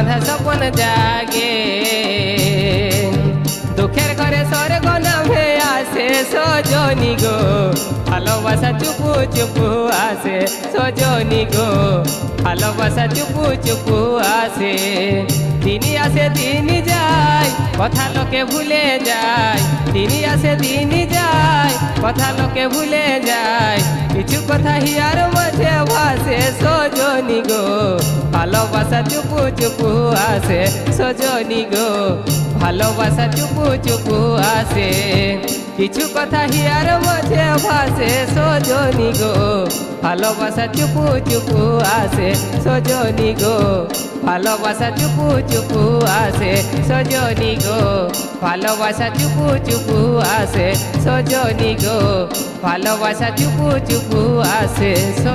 বাঁধা স্বপন জাগে দুঃখের ঘরে স্বর্গ নামে আসে সজনী গো ভালোবাসা চুপু চুপু আসে সজনী গো ভালোবাসা চুপু চুপু আসে তিনি আসে তিনি যায় কথা লোকে ভুলে যায় তিনি আসে তিনি যায় কথা লোকে ভুলে যায় কিছু কথা হিয়ার মাঝে ভাসে সজনী গো ভালোবাসা চুপু চুপু আসে সজনী গো ভালোবাসা চুপু চুপু আসে কিছু কথা হিয়ার মাঝে ভাসে সজনী গো ভালোবাসা চুপু চুপু আসে সজনী গো ভালোবাসা চুপু চুপু আসে সজনী গো ভালোবাসা চুপু চুপু আসে সজনী গো ভালোবাসা চুপু চুপু আসে